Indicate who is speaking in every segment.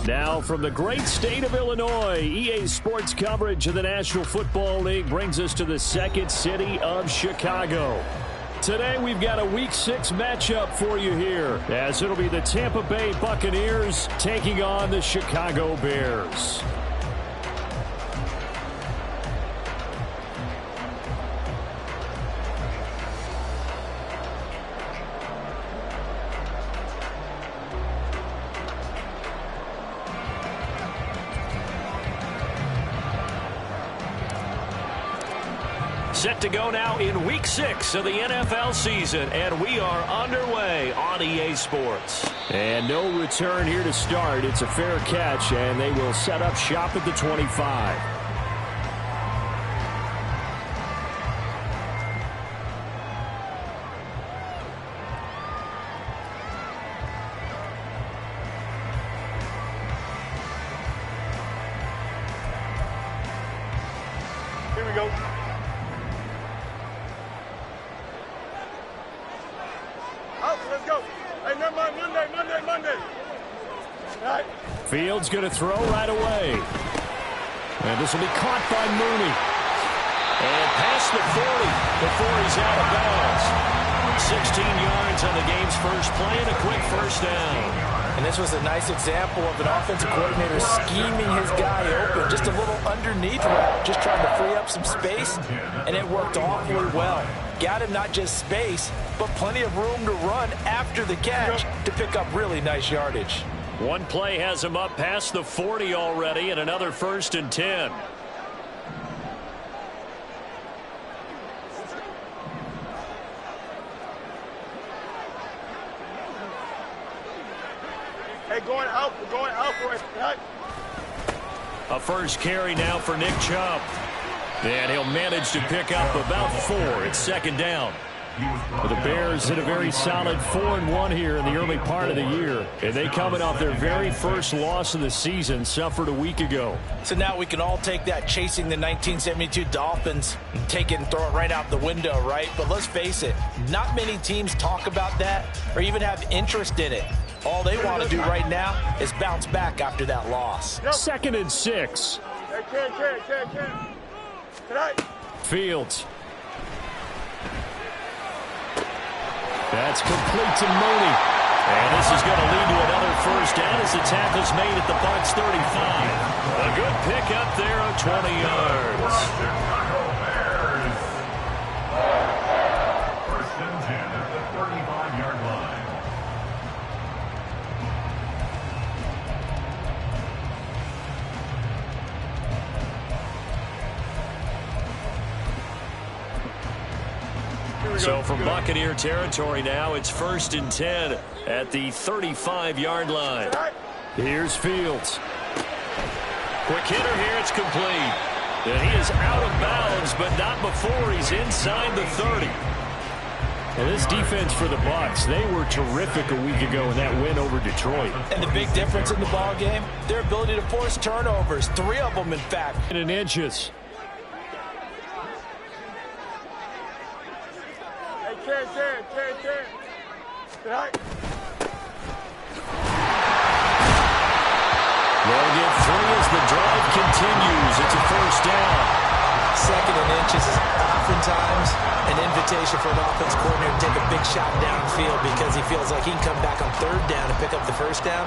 Speaker 1: Now from the great state of Illinois, EA Sports coverage of the National Football League brings us to the second city of Chicago. Today we've got a Week 6 matchup for you here, as it'll be the Tampa Bay Buccaneers taking on the Chicago Bears. Set to go now in Week 6 of the NFL season, and we are underway on EA Sports. And no return here to start. It's a fair catch, and they will set up shop at the 25.
Speaker 2: Here we go. Let's go. Hey, never mind. Monday. All right.
Speaker 1: Fields going to throw right away. And this will be caught by Mooney. And past the 40 before he's out of bounds. 16 yards on the game's first play and a quick first down.
Speaker 3: And this was a nice example of an offensive coordinator scheming his guy open. Just a little underneath route, just trying to free up some space, and it worked awfully well. Got him not just space, but plenty of room to run after the catch to pick up really nice yardage.
Speaker 1: One play has him up past the 40 already, and another 1st and 10.
Speaker 2: Hey, going out. We're going out for it.
Speaker 1: A first carry now for Nick Chubb. And he'll manage to pick up about 4. It's 2nd down. Well, the Bears hit a very solid 4-1 here in the early part of the year. And they coming off their very first loss of the season, suffered a week ago.
Speaker 3: So now we can all take that chasing the 1972 Dolphins and take it and throw it right out the window, right? But let's face it, not many teams talk about that or even have interest in it. All they want to do right now is bounce back after that loss.
Speaker 1: 2nd and 6. Fields. That's complete to Mooney. And this is going to lead to another 1st down as the tackle's made at the Bucs 35. A good pickup there of 20 yards.
Speaker 4: 1st and 10 at the 35-yard line.
Speaker 1: So from Buccaneer territory now, it's 1st and 10 at the 35-yard line. Here's Fields. Quick hitter here, it's complete. And he is out of bounds, but not before he's inside the 30. And this defense for the Bucs, they were terrific a week ago in that win over Detroit.
Speaker 3: And the big difference in the ball game, their ability to force turnovers, 3 of them in fact.
Speaker 1: In inches. They'll get 3 as the drive continues. It's a 1st down.
Speaker 3: 2nd and inches is oftentimes an invitation for an offense coordinator to take a big shot downfield because he feels like he can come back on 3rd down and pick up the 1st down.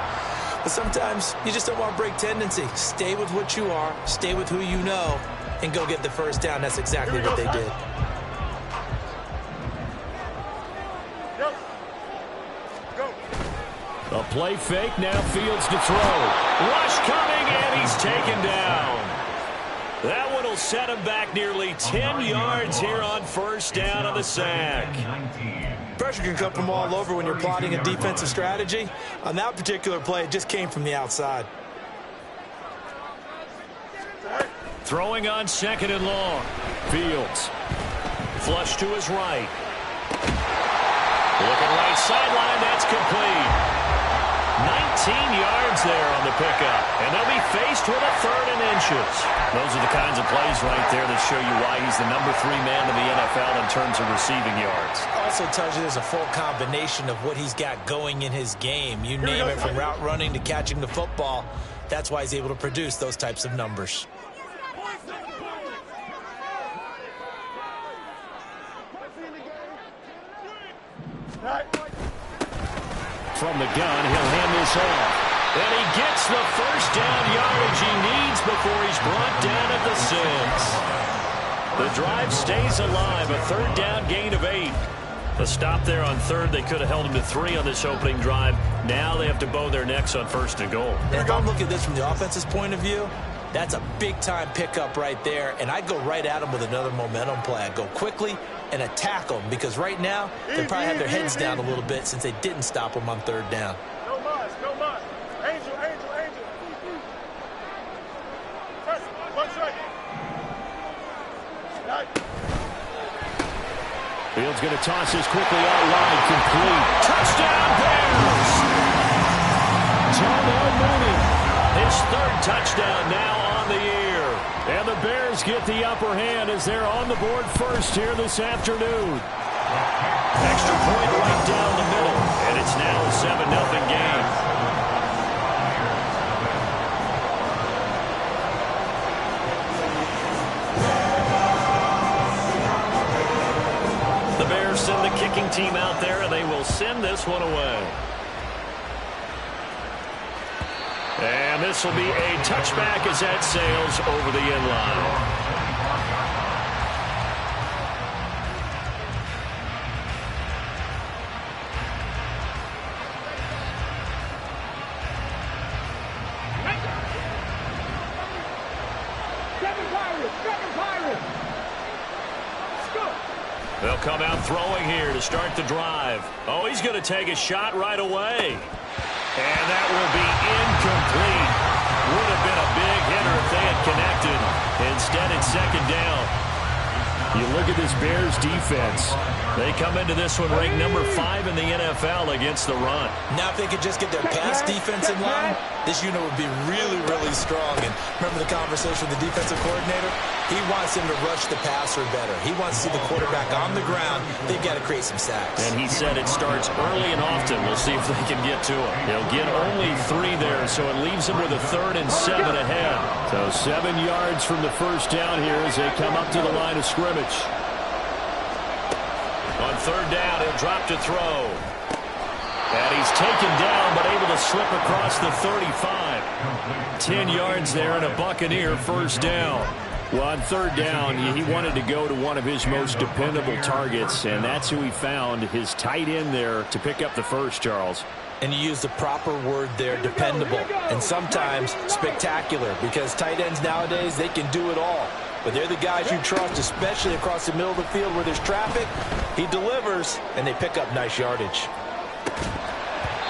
Speaker 3: But sometimes you just don't want to break tendency. Stay with what you are, stay with who you know, and go get the 1st down. That's exactly what they did.
Speaker 1: A play fake, now Fields to throw. Rush coming, and he's taken down. That one will set him back nearly 10 yards here on 1st down on the sack.
Speaker 3: Pressure can come from all over when you're plotting a defensive strategy. On that particular play, it just came from the outside.
Speaker 1: Throwing on 2nd and long. Fields. Flush to his right. Looking right sideline, that's complete. 19 yards there on the pickup. And they'll be faced with a 3rd and inches. Those are the kinds of plays right there that show you why he's the number 3 man in the NFL in terms of receiving yards.
Speaker 3: Also tells you there's a full combination of what he's got going in his game. You name it, from route running to catching the football. That's why he's able to produce those types of numbers.
Speaker 1: From the gun, he'll hand this off. And he gets the 1st down yardage he needs before he's brought down at the 6. The drive stays alive, a 3rd down gain of 8. A stop there on 3rd. They could have held him to 3 on this opening drive. Now they have to bow their necks on 1st and goal.
Speaker 3: And if I'm looking at this from the offense's point of view, that's a big-time pickup right there. And I'd go right at him with another momentum play. I'd go quickly and attack them, because right now they probably have their heads down a little bit since they didn't stop them on 3rd down.
Speaker 2: No mas, no mas. Angel, angel, angel. Press, 1 second.
Speaker 1: Fields going to toss this quickly out wide, complete. Touchdown Bears! Tomo Mooney, his 3rd touchdown now on the year. And the Bears get the upper hand as they're on the board first here this afternoon. Extra point right down the middle, and it's now a 7-0 game. The Bears send the kicking team out there, and they will send this one away. And this will be a touchback as that sails over the end line. They'll come out throwing here to start the drive. Oh, he's going to take a shot right away. And that will be incomplete. Would have been a big hitter if they had connected. Instead, it's second down. You look at this Bears defense. They come into this one ranked number 5 in the NFL against the run. Now, if they could just get their pass defense in line, this unit would be really, really strong. And remember the conversation with the defensive coordinator? He wants him to rush the passer better. He wants to see the quarterback on the ground. They've got to create some sacks. And he said it starts early and often. We'll see if they can get to him. They'll get only 3 there, so it leaves them with a 3rd and 7 ahead. So 7 yards from the first down here as they come up to the line of scrimmage. On 3rd down, he'll drop to throw. And he's taken down, but able to slip across the 35. 10 yards there and a Buccaneer first down. Well, on 3rd down, he wanted to go to one of his most dependable targets, and that's who he found, his tight end there, to pick up the first, Charles. And you use the proper word there, dependable, and sometimes spectacular, because tight ends nowadays, they can do it all. But they're the guys you trust, especially across the middle of the field where there's traffic. He delivers, and they pick up nice yardage.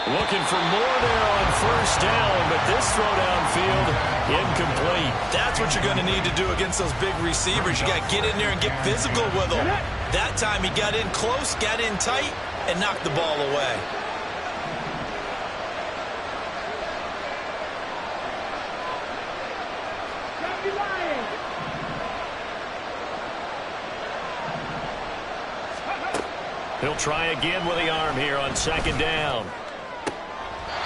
Speaker 1: Looking for more there on first down, but this throw downfield, incomplete. That's what you're going to need to do against those big receivers. You got to get in there and get physical with them. That time he got in close, got in tight, and knocked the ball away. He'll try again with the arm here on 2nd down.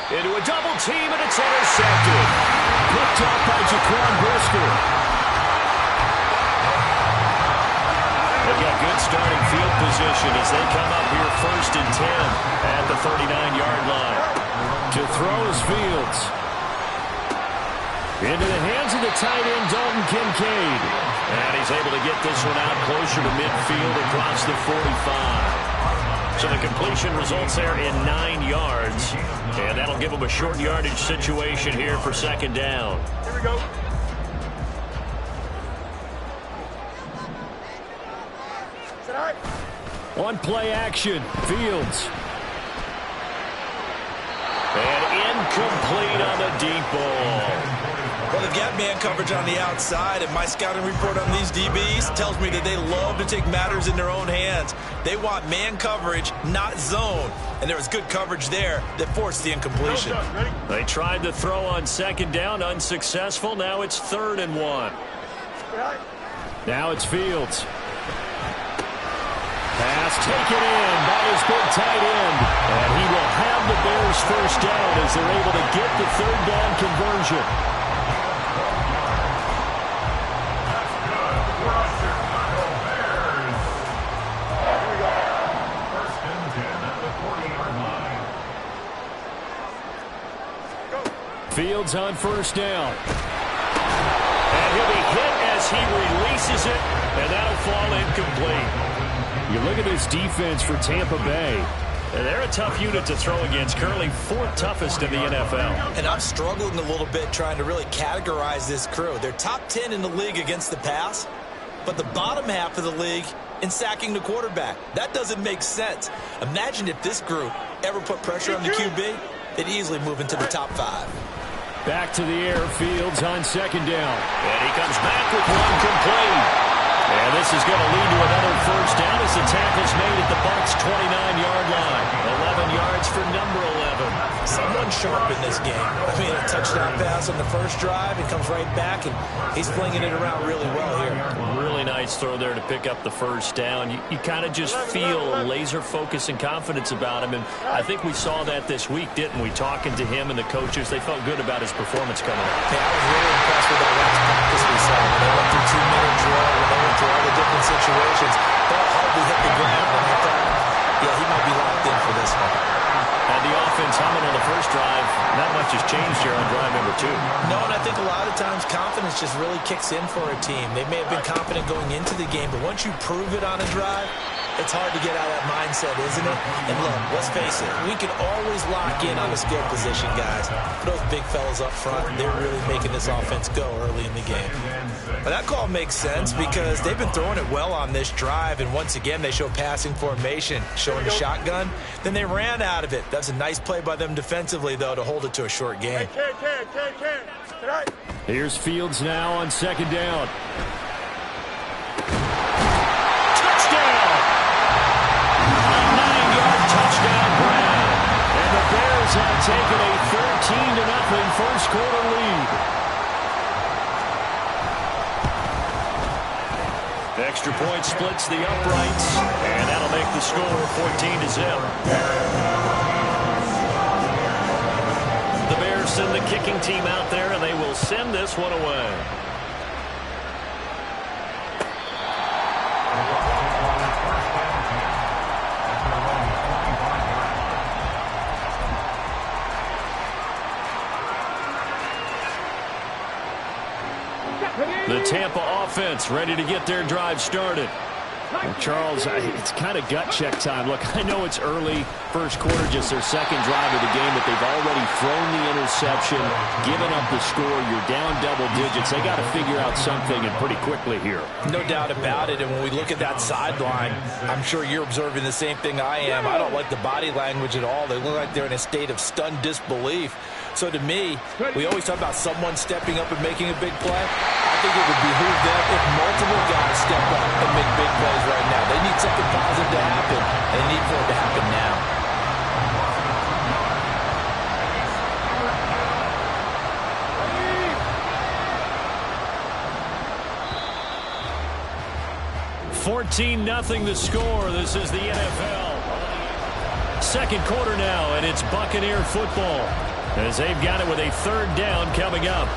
Speaker 1: Into a double team, and it's intercepted. Picked off by Jaquan Brisker. They've got good starting field position as they come up here 1st and 10 at the 39-yard line. To throw is Fields. Into the hands of the tight end, Dalton Kincaid. And he's able to get this one out closer to midfield across the 45. So the completion results there in 9 yards. And that'll give them a short yardage situation here for 2nd down.
Speaker 2: Here we go.
Speaker 1: On play action, Fields. And incomplete on the deep ball. Well, they've got man coverage on the outside, and my scouting report on these DBs tells me that they love to take matters in their own hands. They want man coverage, not zone. And there was good coverage there that forced the incompletion. They tried to throw on 2nd down, unsuccessful. Now it's 3rd and 1. Now it's Fields. Pass taken in by his big tight end. And he will have the Bears first down as they're able to get the 3rd down conversion. Fields on 1st down. And he'll be hit as he releases it, and that'll fall incomplete. You look at this defense for Tampa Bay. And they're a tough unit to throw against, currently 4th toughest in the NFL. And I'm struggling a little bit trying to really categorize this crew. They're top 10 in the league against the pass, but the bottom half of the league in sacking the quarterback. That doesn't make sense. Imagine if this group ever put pressure on the QB, they'd easily move into the top 5. Back to the air, Fields on 2nd down. And he comes back with one complete. And this is going to lead to another first down as the tackle's made at the Bucs' 29-yard line. 11 yards for number 11. Someone sharp in this game. I mean, a touchdown pass on the first drive. He comes right back, and he's flinging it around really well here. Really nice throw there to pick up the first down. You kind of just feel laser focus and confidence about him, and I think we saw that this week, didn't we? Talking to him and the coaches, they felt good about his performance coming up. Yeah, I was really impressed with that last practice we saw. When they went through 2-minute drill, when they went through all the different situations, ball hardly hit the ground, and I thought, yeah, he might be locked in for this one. And the offense humming on the first drive, not much has changed here on drive number 2. No, and I think a lot of times confidence just really kicks in for a team. They may have been confident going into the game, but once you prove it on a drive,
Speaker 3: It's hard to get out of that mindset, isn't it? And look, let's face it, we can always lock in on a skill position, guys. But those big fellas up front, they're really making this offense go early in the game. But that call makes sense because they've been throwing it well on this drive, and once again, they show passing formation, showing the shotgun. Then they ran out of it. That's a nice play by them defensively, though, to hold it to a short game.
Speaker 1: Here's Fields now on second down. Touchdown grab. And the Bears have taken a 13-0 first quarter lead. Extra point splits the uprights, and that'll make the score 14-0. The Bears send the kicking team out there, and they will send this one away. The Tampa offense ready to get their drive started. Well, Charles, it's kind of gut check time. Look, I know it's early, first quarter, just their second drive of the game, but they've already thrown the interception, given up the score. You're down double digits. They got to figure out something, and pretty quickly here.
Speaker 3: No doubt about it, and when we look at that sideline, I'm sure you're observing the same thing I am. I don't like the body language at all. They look like they're in a state of stunned disbelief. So to me, we always talk about someone stepping up and making a big play. I think it would behoove them if multiple guys step up and make big plays right now. They need something positive to happen. They need for it to happen
Speaker 1: now. 14-0 the score. This is the NFL. Second quarter now, and it's Buccaneer football, as they've got it with a third down coming up.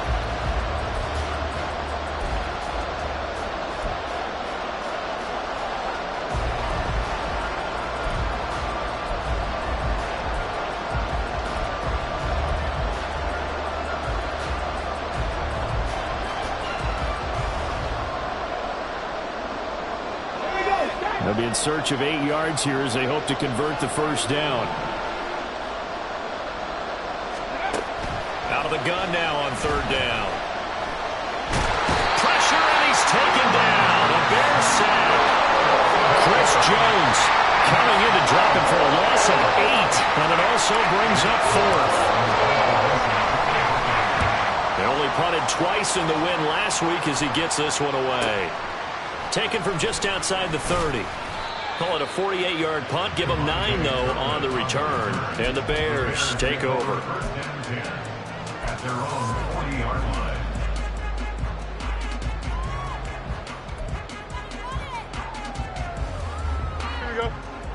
Speaker 1: They'll be in search of 8 yards here as they hope to convert the first down. Out of the gun now on third down. Pressure, and he's taken down. A Bears sack. Chris Jones coming in to drop him for a loss of 8, and it also brings up fourth. They only punted twice in the win last week as he gets this one away. Taken from just outside the 30. Call it a 48-yard punt. Give them 9, though, on the return. And the Bears take over.
Speaker 4: At their own 40-yard line.
Speaker 2: Here we go.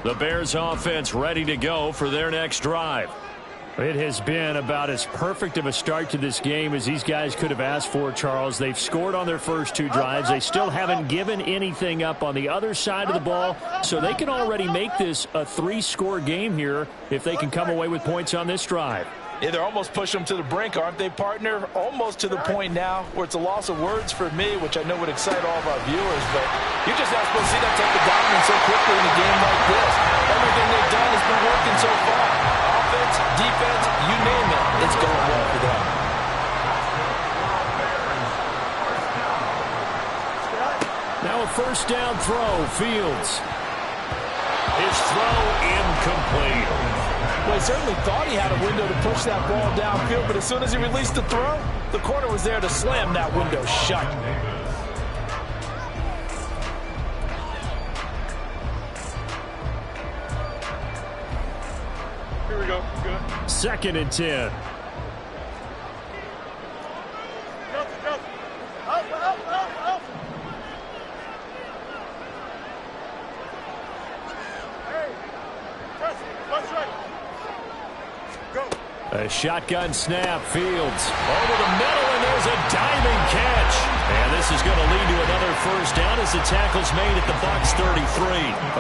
Speaker 1: The Bears offense ready to go for their next drive. It has been about as perfect of a start to this game as these guys could have asked for, Charles. They've scored on their first 2 drives. They still haven't given anything up on the other side of the ball, so they can already make this a 3-score game here if they can come away with points on this drive.
Speaker 3: Yeah, they're almost pushing them to the brink, aren't they, partner? Almost to the point now where it's a loss of words for me, which I know would excite all of our viewers, but you're just not supposed to see that type of dominance so quickly in a game like this. Everything they've done has been working so far. Offense, defense, you name it, it's going well for them.
Speaker 1: Now a first down throw, Fields. His throw incomplete.
Speaker 3: Well, he certainly thought he had a window to push that ball downfield, but as soon as he released the throw, the corner was there to slam that window shut.
Speaker 2: Here we go. Good.
Speaker 1: 2nd and 10. A shotgun snap, Fields over the middle, and there's a diving catch. And this is going to lead to another first down as the tackle's made at the Bucs 33.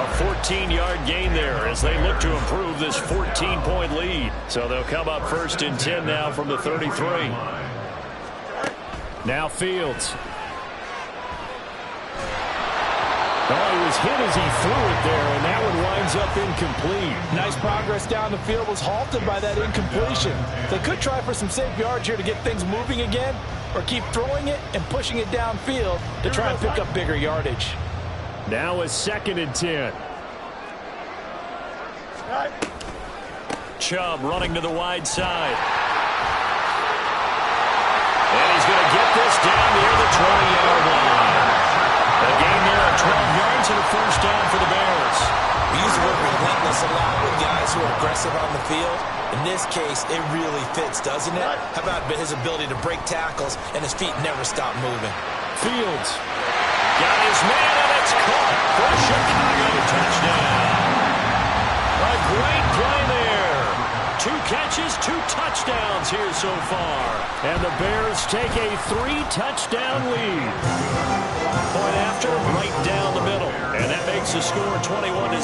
Speaker 1: A 14-yard gain there as they look to improve this 14-point lead. So they'll come up 1st and 10 now from the 33. Now Fields. Oh, he was hit as he threw it there, and ends up incomplete.
Speaker 3: Nice progress down the field was halted by that incompletion. They could try for some safe yards here to get things moving again, or keep throwing it and pushing it downfield to try and pick up bigger yardage.
Speaker 1: Now a 2nd and 10. Chubb running to the wide side. And he's going to get this down near the 20-yard line. A gain there of 12 yards and a first down for the Bears.
Speaker 3: We use the word relentless a lot with guys who are aggressive on the field. In this case, it really fits, doesn't it? How about his ability to break tackles and his feet never stop moving?
Speaker 1: Fields got his man, and it's caught for a Chicago touchdown. A great play there. 2 catches, 2 touchdowns here so far. And the Bears take a 3-touchdown lead. Point after, right down the middle. And that makes the score 21-0.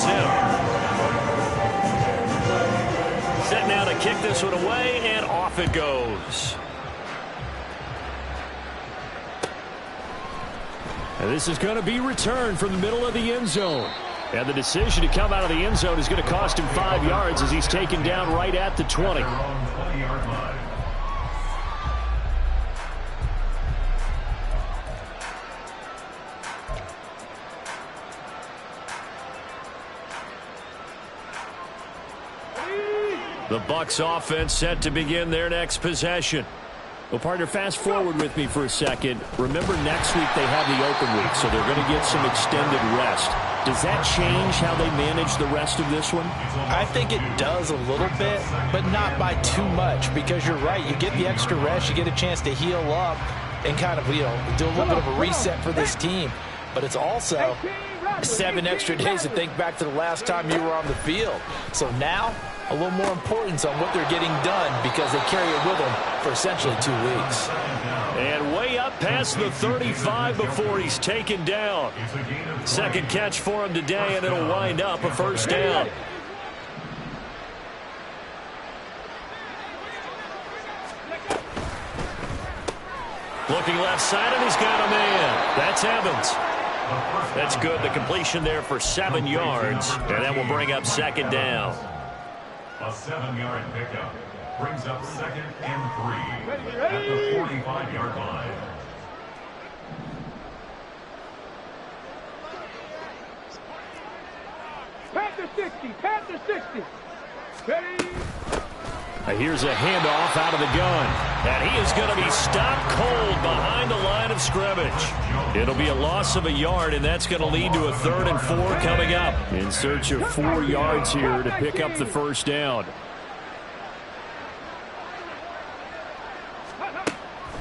Speaker 1: Set now to kick this one away, and off it goes. And this is going to be returned from the middle of the end zone. And the decision to come out of the end zone is going to cost him 5 yards as he's taken down right at the 20. The Bucs offense set to begin their next possession. Well, partner, fast forward with me for a second. Remember, next week they have the open week, so they're going to get some extended rest. Does that change how they manage the rest of this one?
Speaker 3: I think it does a little bit, but not by too much, because you're right. You get the extra rest, you get a chance to heal up and kind of, do a little bit of a reset for this team. But it's also 7 extra days to think back to the last time you were on the field. So now, a little more importance on what they're getting done because they carry it with them for essentially 2 weeks.
Speaker 1: And way up past the 35 before he's taken down. 2nd catch for him today, and it'll wind up a first down. Looking left side, and he's got a man. That's Evans. That's good. The completion there for 7 yards, and that will bring up 2nd down.
Speaker 4: A 7-yard pickup brings up 2nd and 3 at the 45-yard line.
Speaker 2: Panther 60, Panther 60. Ready?
Speaker 1: Here's a handoff out of the gun. And he is going to be stopped cold behind the line of scrimmage. It'll be a loss of a yard, and that's going to lead to a 3rd and 4 coming up. In search of 4 yards here to pick up the first down.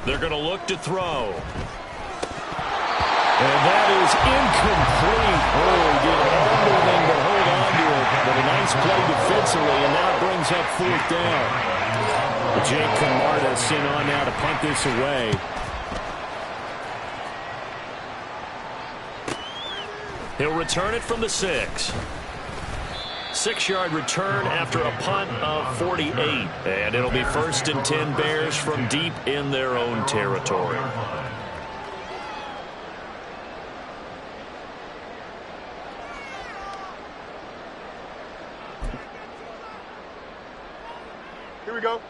Speaker 1: They're going to look to throw. And that is incomplete. Oh, he did everything but hold on to it. But a nice play defensively, and now it brings up 4th down. Jake Camarda sent on now to punt this away. He'll return it from the 6. 6-yard return after a punt of 48. And it'll be 1st and 10 Bears from deep in their own territory.
Speaker 2: Here we go.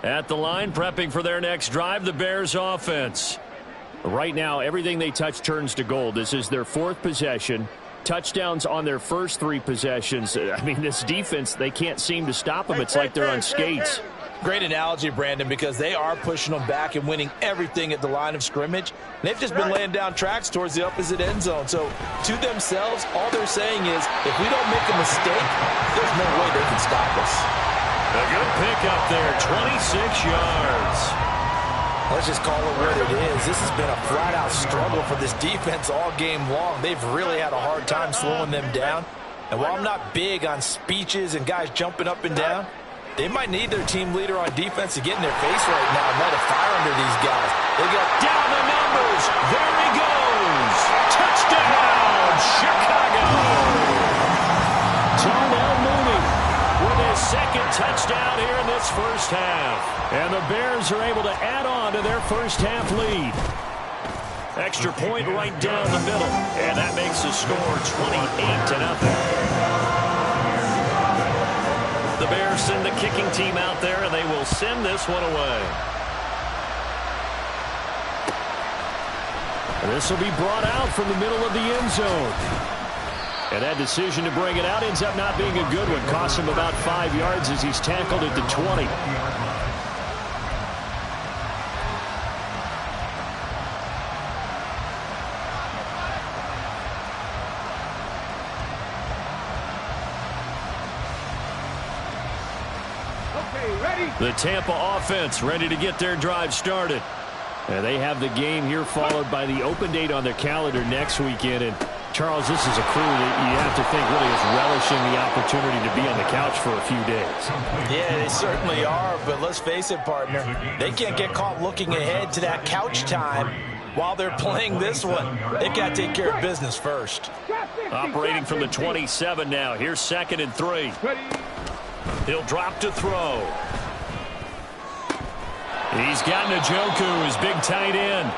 Speaker 1: At the line, prepping for their next drive, the Bears offense. Right now, everything they touch turns to gold. This is their 4th possession. Touchdowns on their first 3 possessions. I mean, this defense, they can't seem to stop them. It's like they're on skates.
Speaker 3: Great analogy, Brandon, because they are pushing them back and winning everything at the line of scrimmage. They've just been laying down tracks towards the opposite end zone. So, to themselves, all they're saying is, if we don't make a mistake, there's no way they can stop us.
Speaker 1: A good pick up there, 26 yards.
Speaker 3: Let's just call it what it is. This has been a flat-out struggle for this defense all game long. They've really had a hard time slowing them down. And while I'm not big on speeches and guys jumping up and down, they might need their team leader on defense to get in their face right now and light a fire under these guys. They got
Speaker 1: down the numbers. There he goes. Touchdown, Chicago. Darnell Mooney with his 2nd touchdown here in this first half. And the Bears are able to add on to their first half lead. Extra point right down the middle. And that makes the score 28-0. The Bears send the kicking team out there, and they will send this one away. And this will be brought out from the middle of the end zone. And that decision to bring it out ends up not being a good one. Costs him about 5 yards as he's tackled at the 20. The Tampa offense ready to get their drive started. And they have the game here followed by the open date on their calendar next weekend. And Charles, this is a crew that you have to think really is relishing the opportunity to be on the couch for a few days.
Speaker 3: Yeah, they certainly are, but let's face it, partner. They can't get caught looking ahead to that couch time while they're playing this one. They've got to take care of business first.
Speaker 1: Operating from the 27 now. Here's 2nd and 3. He'll drop to throw. He's got Njoku, his big tight end.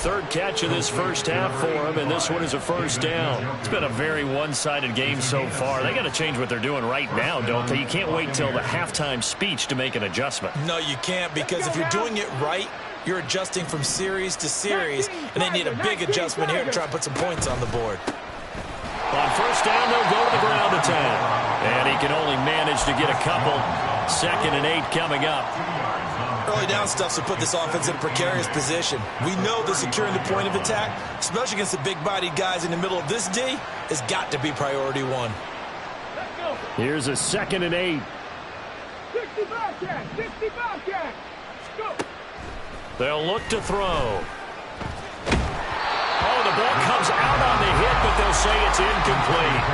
Speaker 1: 3rd catch of this first half for him, and this one is a first down. It's been a very one-sided game so far. They got to change what they're doing right now, don't they? You can't wait till the halftime speech to make an adjustment.
Speaker 3: No, you can't, because if you're doing it right, you're adjusting from series to series, and they need a big adjustment here to try and put some points on the board.
Speaker 1: On first down, they'll go to the ground attack. And he can only manage to get a couple. 2nd and 8 coming up.
Speaker 3: Early down stuff to put this offense in a precarious position. We know that securing the point of attack, especially against the big-bodied guys in the middle of this D, has got to be priority one.
Speaker 1: Here's a 2nd and 8.
Speaker 2: 60 Bobcat! 60 Bobcat! Go!
Speaker 1: They'll look to throw. Oh, the ball comes out on the hit, but they'll say it's incomplete.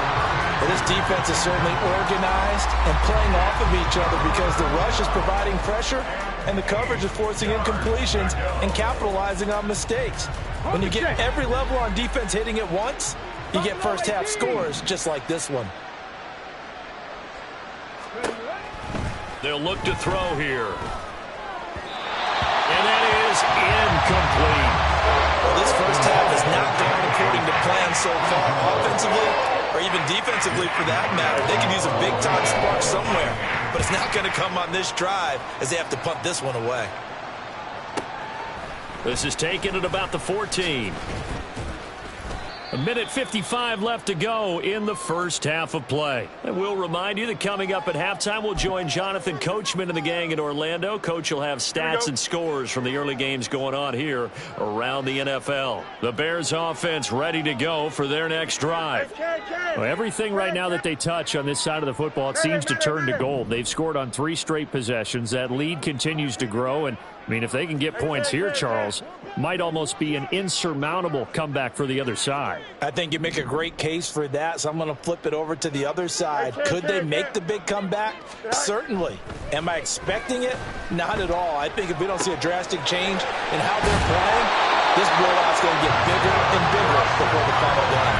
Speaker 3: Well, this defense is certainly organized and playing off of each other because the rush is providing pressure and the coverage is forcing incompletions and capitalizing on mistakes. When you get every level on defense hitting at once, you get first half scores just like this one.
Speaker 1: They'll look to throw here. And that is incomplete.
Speaker 3: Well, this first half has not gone according to plan so far offensively or even defensively for that matter. They can use a big-time spark somewhere, but it's not going to come on this drive as they have to punt this one away.
Speaker 1: This is taken at about the 14. 1:55 left to go in the first half of play. And we'll remind you that coming up at halftime, we'll join Jonathan Coachman and the gang in Orlando. Coach will have stats and scores from the early games going on here around the NFL. The Bears offense ready to go for their next drive. Well, everything right now that they touch on this side of the football, it seems to turn to gold. They've scored on 3 straight possessions. That lead continues to grow, and I mean, if they can get points here, Charles, might almost be an insurmountable comeback for the other side.
Speaker 3: I think you make a great case for that, so I'm going to flip it over to the other side. Could they make the big comeback? Certainly. Am I expecting it? Not at all. I think if we don't see a drastic change in how they're playing, this blowout's going to get bigger and bigger before the final game.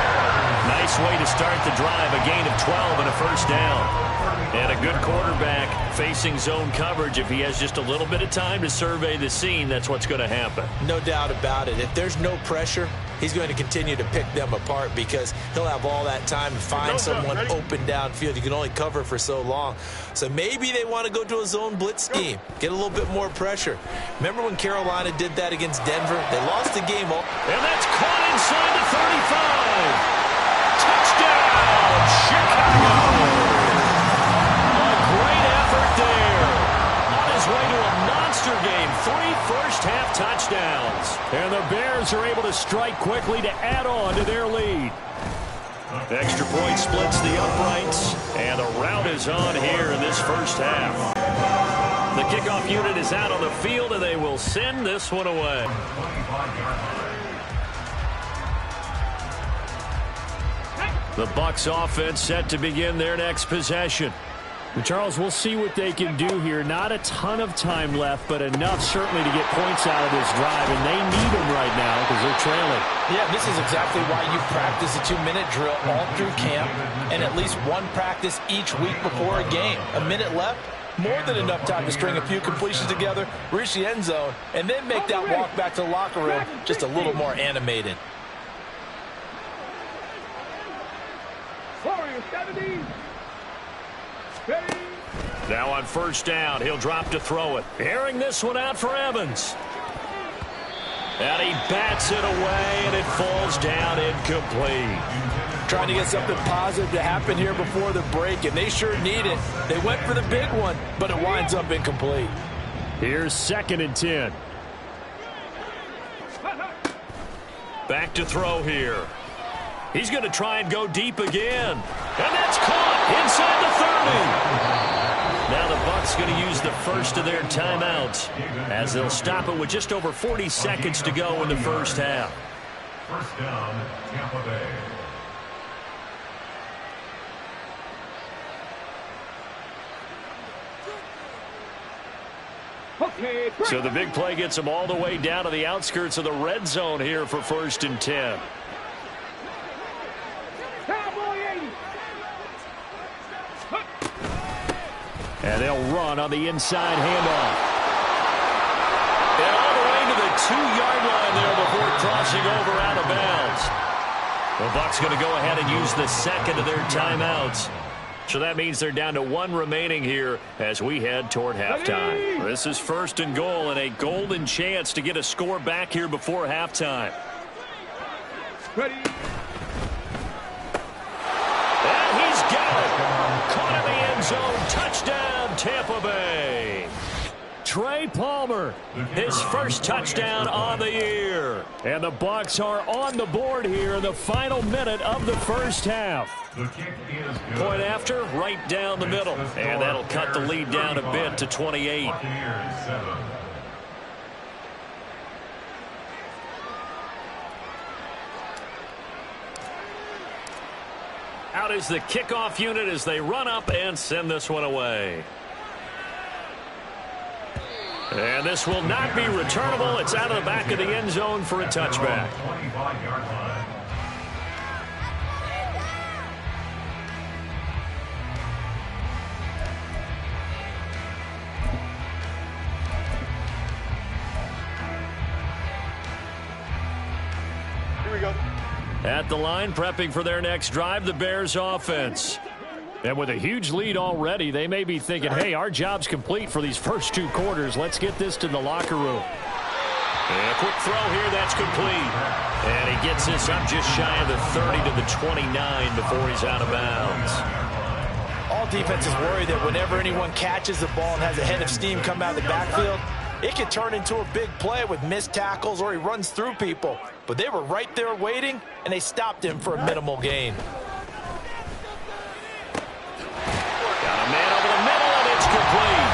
Speaker 1: Nice way to start the drive, a gain of 12 and a first down. And a good quarterback facing zone coverage. If he has just a little bit of time to survey the scene, that's what's going to happen.
Speaker 3: No doubt about it. If there's no pressure, he's going to continue to pick them apart because he'll have all that time to find someone open downfield. You can only cover for so long. So maybe they want to go to a zone blitz scheme, get a little bit more pressure. Remember when Carolina did that against Denver? They lost the game.
Speaker 1: And that's caught inside the 35. Touchdown, Chicago. On his way to a monster game, 3 first-half touchdowns. And the Bears are able to strike quickly to add on to their lead. Extra point splits the uprights, and the rout is on here in this first half. The kickoff unit is out on the field, and they will send this one away. The Bucs offense set to begin their next possession. And Charles, we'll see what they can do here. Not a ton of time left, but enough certainly to get points out of this drive, and they need them right now because they're trailing.
Speaker 3: Yeah, this is exactly why you practice a 2-minute drill all through camp and at least one practice each week before a game. A minute left, more than enough time to string a few completions together, reach the end zone, and then make that walk back to the locker room just a little more animated.
Speaker 1: Now on first down, he'll drop to throw it. Airing this one out for Evans. And he bats it away, and it falls down incomplete.
Speaker 3: Trying to get something positive to happen here before the break, and they sure need it. They went for the big one, but it winds up incomplete.
Speaker 1: Here's 2nd and 10. Back to throw here. He's going to try and go deep again. And that's caught inside the 30. Now the Bucs going to use the first of their timeouts as they'll stop it with just over 40 seconds to go in the first half.
Speaker 4: First down, Tampa Bay.
Speaker 1: So the big play gets them all the way down to the outskirts of the red zone here for 1st and 10. And they'll run on the inside handoff. And all the way to the 2-yard line there before crossing over out of bounds. The Bucs going to go ahead and use the second of their timeouts. So that means they're down to 1 remaining here as we head toward halftime. This is 1st and goal and a golden chance to get a score back here before halftime.
Speaker 2: Ready.
Speaker 1: And he's got it. Caught in the end zone. Touchdown, Tampa Bay. Trey Palmer, his first touchdown on the year. And the Bucs are on the board here in the final minute of the first half.
Speaker 4: The kick is good.
Speaker 1: Point after, right down the middle. And that'll cut the lead down a bit to 28.
Speaker 4: Buccaneers 7.
Speaker 1: Out is the kickoff unit as they run up and send this one away. And this will not be returnable. It's out of the back of the end zone for a touchback.
Speaker 4: 25-yard line.
Speaker 2: Here we go.
Speaker 1: At the line, prepping for their next drive, the Bears offense. And with a huge lead already, they may be thinking, hey, our job's complete for these first 2 quarters. Let's get this to the locker room. And a quick throw here, that's complete. And he gets this up just shy of the 30 to the 29 before he's out of bounds.
Speaker 3: All defenses worry that whenever anyone catches the ball and has a head of steam come out of the backfield, it can turn into a big play with missed tackles or he runs through people. But they were right there waiting, and they stopped him for a minimal gain.
Speaker 1: Man over the middle, and it's complete.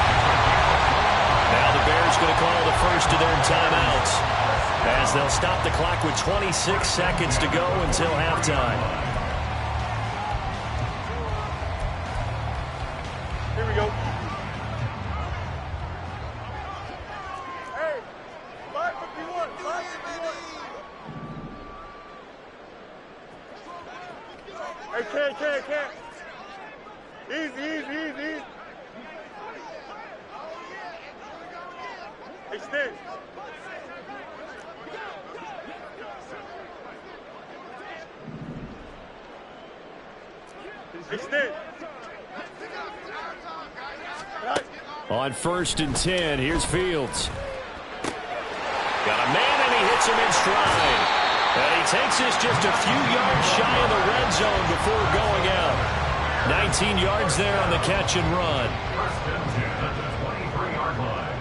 Speaker 1: Now the Bears going to call the first of their timeouts as they'll stop the clock with 26 seconds to go until halftime.
Speaker 2: Here we go. Hey, 551, 551. Hey, can't. Easy. Extend. Extend.
Speaker 1: On 1st and 10, here's Fields. Got a man, and he hits him in stride. And he takes this just a few yards shy of the red zone before going out. 19 yards there on the catch and run.
Speaker 4: First and 10 at the 23-yard line.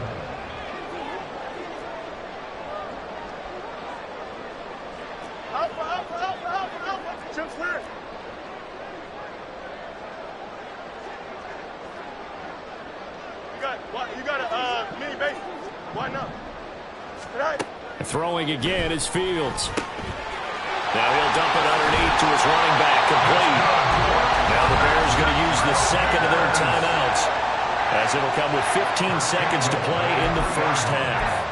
Speaker 2: Alpha. Chip clear. You got a mini base. Why not? Tonight.
Speaker 1: Throwing again is Fields. Now he'll dump it underneath to his running back, complete. Now the Bears going to use the second of their timeouts as it'll come with 15 seconds to play in the first half.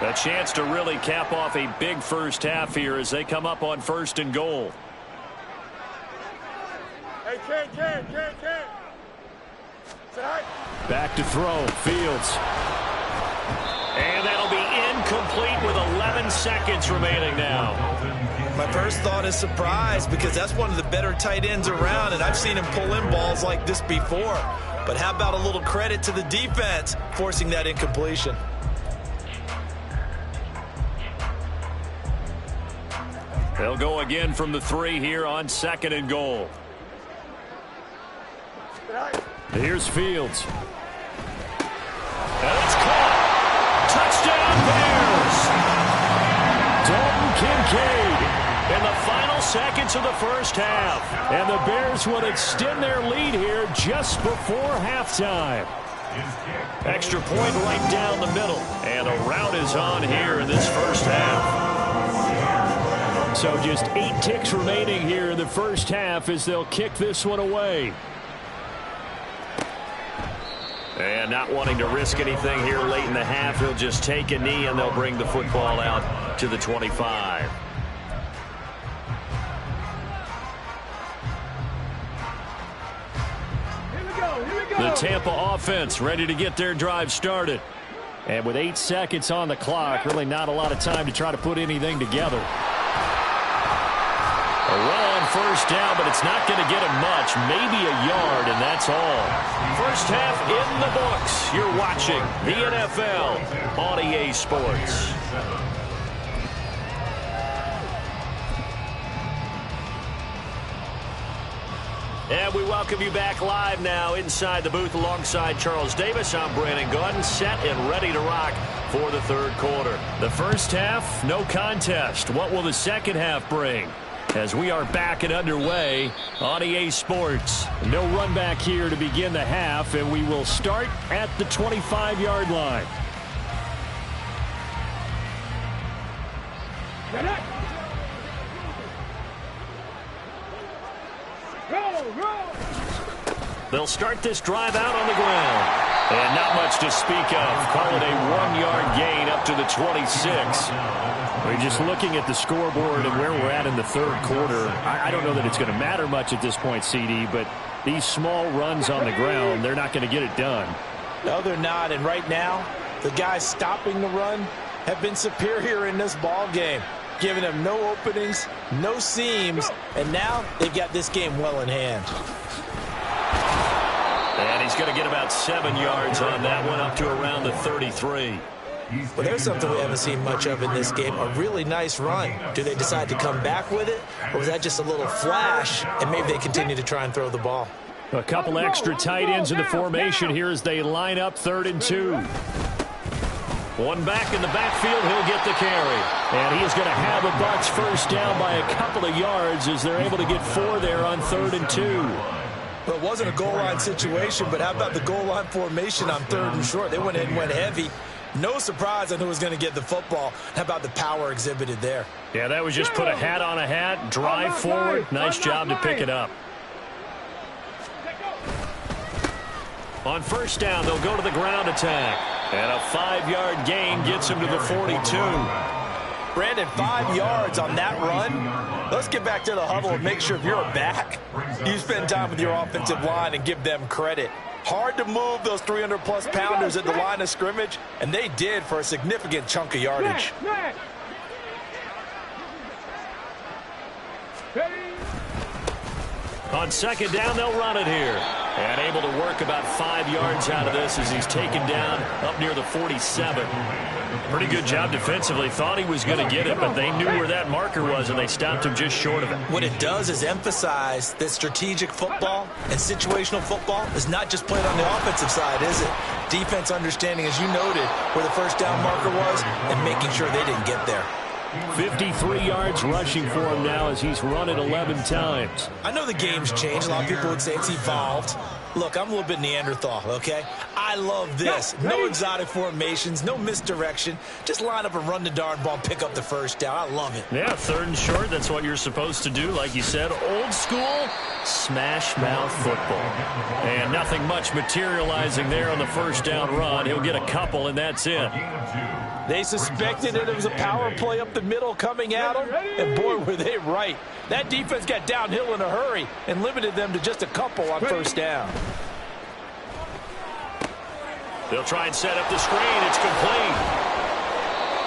Speaker 1: A chance to really cap off a big first half here as they come up on 1st and goal.
Speaker 2: Hey, can. Tonight.
Speaker 1: Back to throw, Fields. And that'll be incomplete with 11 seconds remaining now.
Speaker 3: My first thought is surprise because that's one of the better tight ends around, and I've seen him pull in balls like this before. But how about a little credit to the defense forcing that incompletion?
Speaker 1: They'll go again from the 3 here on 2nd and goal. Here's Fields. And it's caught. Touchdown Bears. Dalton Kincaid in the final seconds of the first half. And the Bears will extend their lead here just before halftime. Extra point right down the middle. And a rout is on here in this first half. So just 8 ticks remaining here in the first half as they'll kick this one away. And not wanting to risk anything here late in the half, he'll just take a knee and they'll bring the football out to the 25. The Tampa offense ready to get their drive started. And with 8 seconds on the clock, really not a lot of time to try to put anything together. A run on first down, but it's not going to get him much. Maybe a yard, and that's all. First half in the books. You're watching the NFL on EA Sports. And we welcome you back live now inside the booth alongside Charles Davis. I'm Brandon Gordon, set and ready to rock for the third quarter. The first half, no contest. What will the second half bring? As we are back and underway on EA Sports. No run back here to begin the half, and we will start at the 25-yard line. They'll start this drive out on the ground. And not much to speak of. Call it a 1-yard gain up to the 26. We're just looking at the scoreboard and where we're at in the third quarter. I don't know that it's going to matter much at this point, CD, but these small runs on the ground, they're not going to get it done.
Speaker 3: No, they're not. And right now, the guys stopping the run have been superior in this ball game, giving them no openings, no seams, and now they've got this game well in hand.
Speaker 1: And he's going to get about 7 yards on that one, up to around the 33.
Speaker 3: Well, there's something we haven't seen much of in this game, a really nice run. Do they decide to come back with it, or was that just a little flash, and maybe they continue to try and throw the ball?
Speaker 1: A couple extra tight ends in the formation here as they line up 3rd and 2. One back in the backfield, he'll get the carry. And he is going to have a Bucs first down by a couple of yards as they're able to get 4 there on 3rd and 2.
Speaker 3: Well, it wasn't a goal line situation, but how about the goal line formation on 3rd and short? They went in and went heavy. No surprise on who was going to get the football. How about the power exhibited there?
Speaker 1: Yeah, that was just put a hat on a hat, drive forward. Nice job to pick it up. On first down, they'll go to the ground attack. And a 5-yard gain gets him to the 42.
Speaker 3: Brandon, 5 yards on that run. Let's get back to the huddle and make sure if you're a back, you spend time with your offensive line and give them credit. Hard to move those 300-plus pounders at the line of scrimmage, and they did for a significant chunk of yardage.
Speaker 1: On second down, they'll run it here. And able to work about 5 yards out of this as he's taken down up near the 47. Pretty good job defensively. Thought he was going to get it, but they knew where that marker was, and they stopped him just short of it.
Speaker 3: What it does is emphasize that strategic football and situational football is not just played on the offensive side, is it? Defense understanding, as you noted, where the first down marker was and making sure they didn't get there.
Speaker 1: 53 yards rushing for him now as he's run it 11 times.
Speaker 3: I know the game's changed. A lot of people would say it's evolved. Look, I'm a little bit Neanderthal, okay? I love this. No exotic formations, no misdirection. Just line up and run the darn ball and pick up the first down. I love it.
Speaker 1: Yeah, 3rd and short, that's what you're supposed to do. Like you said, old school, smash mouth football. And nothing much materializing there on the first down run. He'll get a couple, and that's it.
Speaker 3: They suspected that it was a power play up the middle coming at them, and boy, were they right. That defense got downhill in a hurry and limited them to just a couple on first down.
Speaker 1: They'll try and set up the screen. It's complete.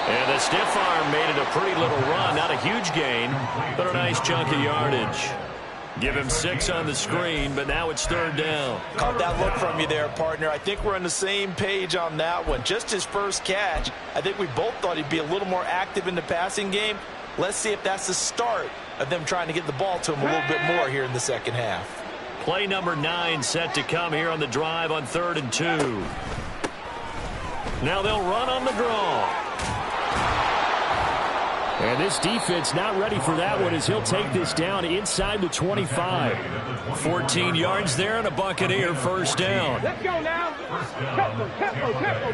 Speaker 1: And the stiff arm made it a pretty little run. Not a huge gain, but a nice chunk of yardage. Give him 6 on the screen, but now it's 3rd down.
Speaker 3: Caught that look from you there, partner. I think we're on the same page on that one. Just his first catch. I think we both thought he'd be a little more active in the passing game. Let's see if that's the start of them trying to get the ball to him a little bit more here in the second half.
Speaker 1: Play number 9 set to come here on the drive on 3rd and 2. Now they'll run on the draw. And this defense not ready for that one as he'll take this down inside the 25. 14 yards there and a Buccaneer first down.
Speaker 2: Let's go now.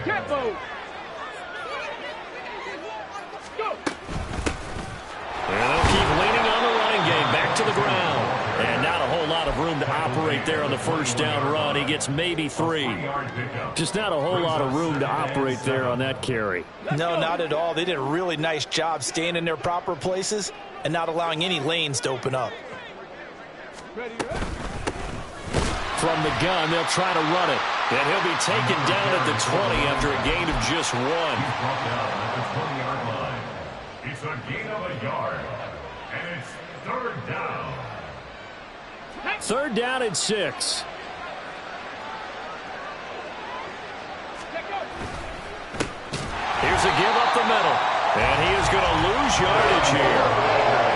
Speaker 2: Tempo. Go.
Speaker 1: And they'll keep leaning on the running game. Back to the ground. And not a whole lot of room to operate there on the first down run. He gets maybe 3. Just not a whole lot of room to operate there on that carry.
Speaker 3: No, not at all. They did a really nice job staying in their proper places and not allowing any lanes to open up.
Speaker 1: From the gun, they'll try to run it. And he'll be taken down at the 20 after a gain of just 1.
Speaker 4: It's a gain of a yard. And it's 3rd down.
Speaker 1: 3rd down and 6. Here's a give up the middle. And he is going to lose yardage here.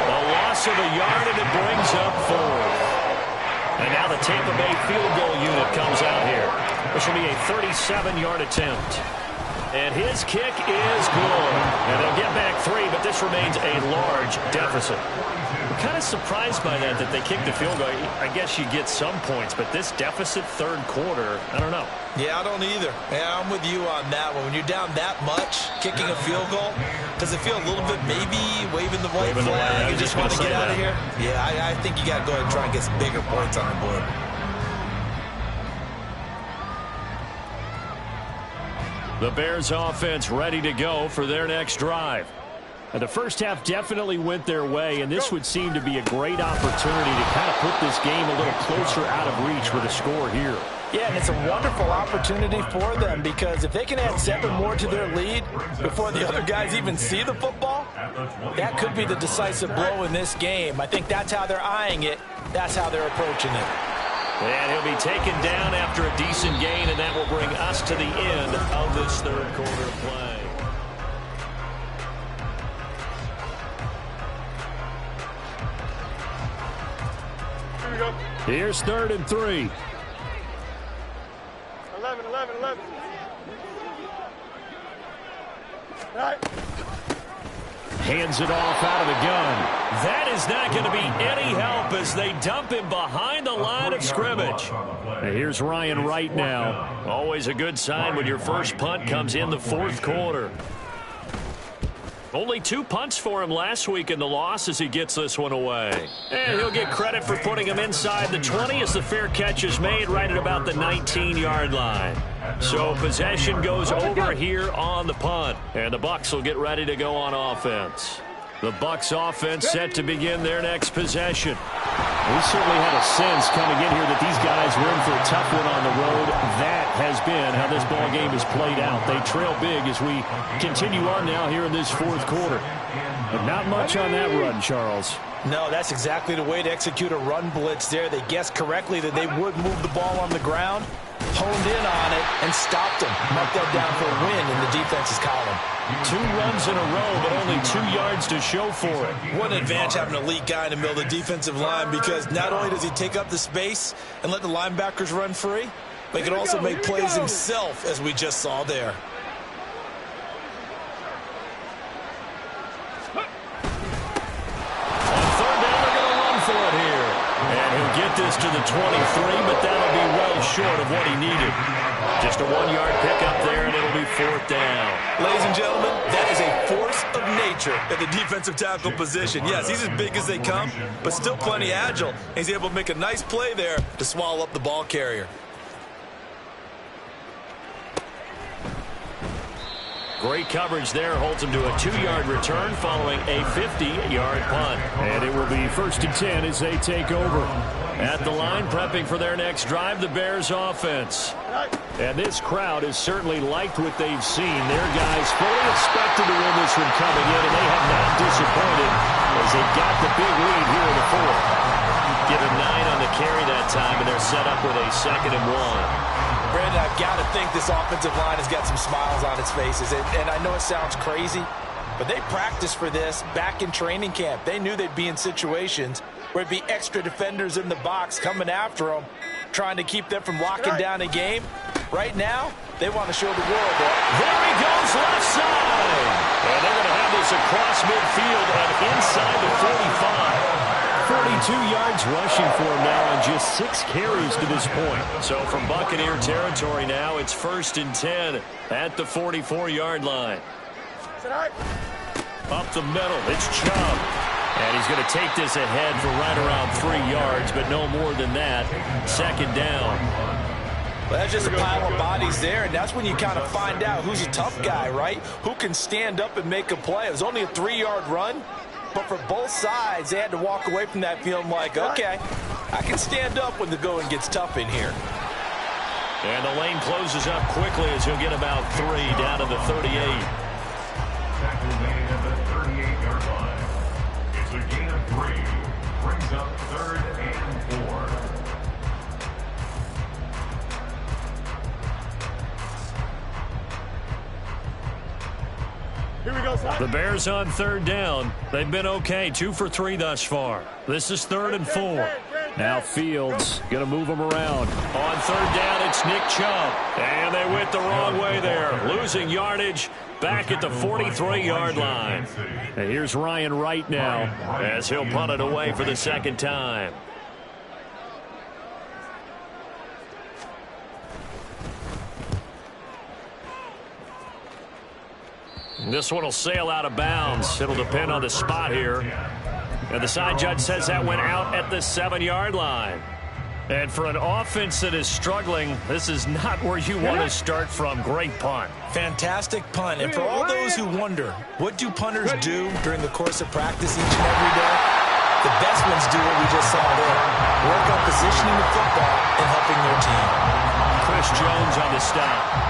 Speaker 1: A loss of a yard, and it brings up 4th. And now the Tampa Bay field goal unit comes out here. This will be a 37-yard attempt. And his kick is good. And they'll get back 3, but this remains a large deficit. I'm kind of surprised by that they kicked the field goal. I guess you get some points, but this deficit 3rd quarter, I don't know.
Speaker 3: Yeah, I don't either. Yeah, I'm with you on that one. When you're down that much, kicking a field goal, does it feel a little bit maybe waving the white flag? You just want to get out of here? Yeah, I think you got to go ahead and try and get some bigger points on the board.
Speaker 1: The Bears offense ready to go for their next drive. The first half definitely went their way, and this would seem to be a great opportunity to kind of put this game a little closer out of reach with a score here.
Speaker 3: Yeah, and it's a wonderful opportunity for them because if they can add 7 more to their lead before the other guys even see the football, that could be the decisive blow in this game. I think that's how they're eyeing it. That's how they're approaching it.
Speaker 1: And he'll be taken down after a decent gain, and that will bring us to the end of this 3rd quarter play.
Speaker 2: Here we go.
Speaker 1: Here's 3rd and 3.
Speaker 2: 11. All right.
Speaker 1: Hands it off out of the gun. That is not going to be any help as they dump him behind the line of scrimmage. Here's Ryan Wright now. Always a good sign when your first punt comes in the 4th quarter. Only 2 punts for him last week in the loss as he gets this one away. And he'll get credit for putting him inside the 20 as the fair catch is made right at about the 19-yard line. So possession goes over here on the punt. And the Bucs will get ready to go on offense. The Bucs offense set to begin their next possession. We certainly had a sense coming in here that these guys were in for a tough one on the road. That has been how this ball game has played out. They trail big as we continue on now here in this 4th quarter. But not much on that run, Charles.
Speaker 3: No, that's exactly the way to execute a run blitz there. They guessed correctly that they would move the ball on the ground, honed in on it, and stopped them. Marked that down for a win in the defense's column.
Speaker 1: 2 runs in a row, but only 2 yards to show for it.
Speaker 3: What an advantage having an elite guy in the middle of the defensive line, because not only does he take up the space and let the linebackers run free, but he can also make plays himself, as we just saw there.
Speaker 1: On 3rd down, they're going to run for it here. And he'll get this to the 23, but that'll be well short of what he needed. Just a 1-yard pickup there, and it'll be 4th down.
Speaker 3: Ladies and gentlemen, that is a force of nature at the defensive tackle position. Yes, he's as big as they come, but still plenty agile. He's able to make a nice play there to swallow up the ball carrier.
Speaker 1: Great coverage there. Holds him to a 2-yard return following a 50-yard punt. And it will be 1st and 10 as they take over. At the line, prepping for their next drive, the Bears offense. And this crowd has certainly liked what they've seen. Their guys fully expected to win this one coming in, and they have not disappointed as they got the big lead here in the 4th. Given 9 on the carry that time, and they're set up with a 2nd and 1.
Speaker 3: Brandon, I've got to think this offensive line has got some smiles on its faces. And I know it sounds crazy, but they practiced for this back in training camp. They knew they'd be in situations where it'd be extra defenders in the box coming after them, trying to keep them from locking down a game. Right now, they want to show the world that.
Speaker 1: There he goes, left side. And they're going to have this across midfield and inside the 45. 42 yards rushing for him now on just 6 carries to this point. So from Buccaneer territory now, it's 1st and 10 at the 44-yard line. Up the middle, it's Chubb. And he's going to take this ahead for right around 3 yards, but no more than that. 2nd down.
Speaker 3: Well, that's just a pile of bodies there, and that's when you kind of find out who's a tough guy, right? Who can stand up and make a play. It was only a 3-yard run. But for both sides, they had to walk away from that feeling like, okay, I can stand up when the going gets tough in here.
Speaker 1: And the lane closes up quickly as he'll get about 3 down to the 38.
Speaker 4: Tackle made at the 38-yard line. It's a gain of 3. Brings up 3rd and 4.
Speaker 2: Here we go, son.
Speaker 1: The Bears on 3rd down. They've been okay, 2 for 3 thus far. This is 3rd and 4. Now Fields going to move them around. On 3rd down, it's Nick Chubb. And they went the wrong way there. Losing yardage back at the 43-yard line. And here's Ryan Wright now as he'll punt it away for the 2nd time. This one will sail out of bounds. It'll depend on the spot here. And the side judge says that went out at the 7-yard line. And for an offense that is struggling, this is not where you want to start from. Great punt.
Speaker 3: Fantastic punt. And for all those who wonder, what do punters do during the course of practice each and every day? The best ones do what we just saw there. Work on positioning the football and helping their team.
Speaker 1: Chris Jones on the stop.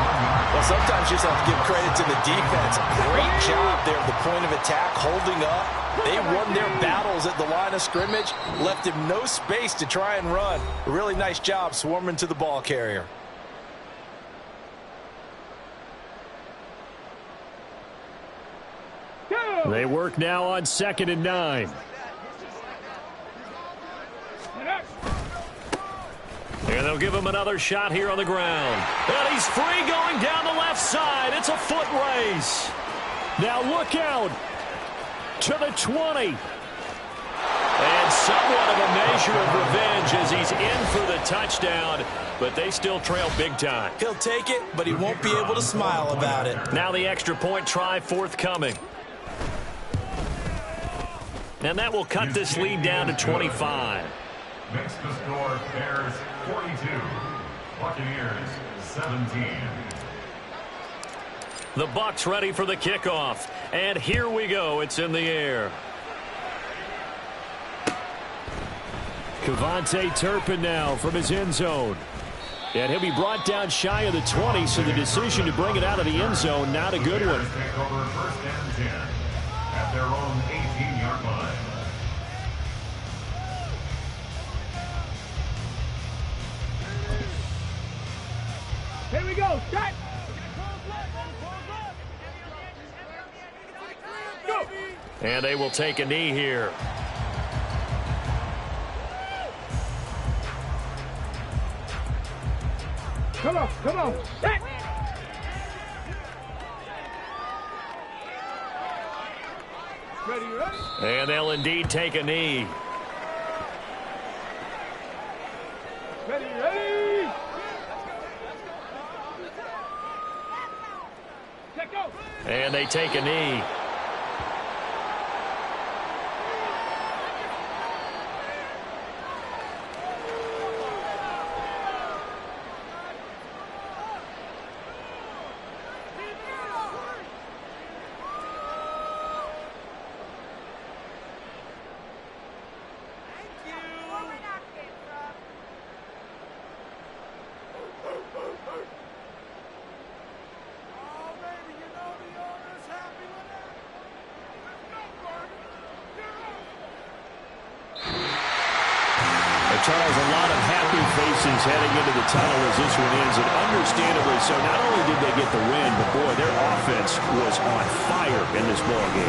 Speaker 3: Well, sometimes you just have to give credit to the defense. Great job there at the point of attack, holding up. They won their battles at the line of scrimmage, left him no space to try and run. A really nice job swarming to the ball carrier.
Speaker 1: They work now on 2nd and 9. And they'll give him another shot here on the ground. And he's free going down the left side. It's a foot race. Now look out to the 20. And somewhat of a measure of revenge as he's in for the touchdown. But they still trail big time.
Speaker 3: He'll take it, but he won't be able to smile about it.
Speaker 1: Now the extra point try forthcoming. And that will cut this lead down to 25.
Speaker 4: Makes the score Bears 42, Buccaneers 17.
Speaker 1: The Bucs ready for the kickoff. And here we go. It's in the air. Kevontae Turpin now from his end zone. And he'll be brought down shy of the 20, so the decision to bring it out of the end zone, not a good one.
Speaker 4: Take over 1st and 10 at their own 18-yard line.
Speaker 2: Here we go. Set. Go.
Speaker 1: And they will take a knee here.
Speaker 2: Come on. Come on. Set. Ready, ready?
Speaker 1: And they'll indeed take a knee.
Speaker 2: Ready, ready? Set, go.
Speaker 1: And they take a knee. Charles, a lot of happy faces heading into the tunnel as this one ends, and understandably so. Not only did they get the win, but boy, their offense was on fire in this ball game.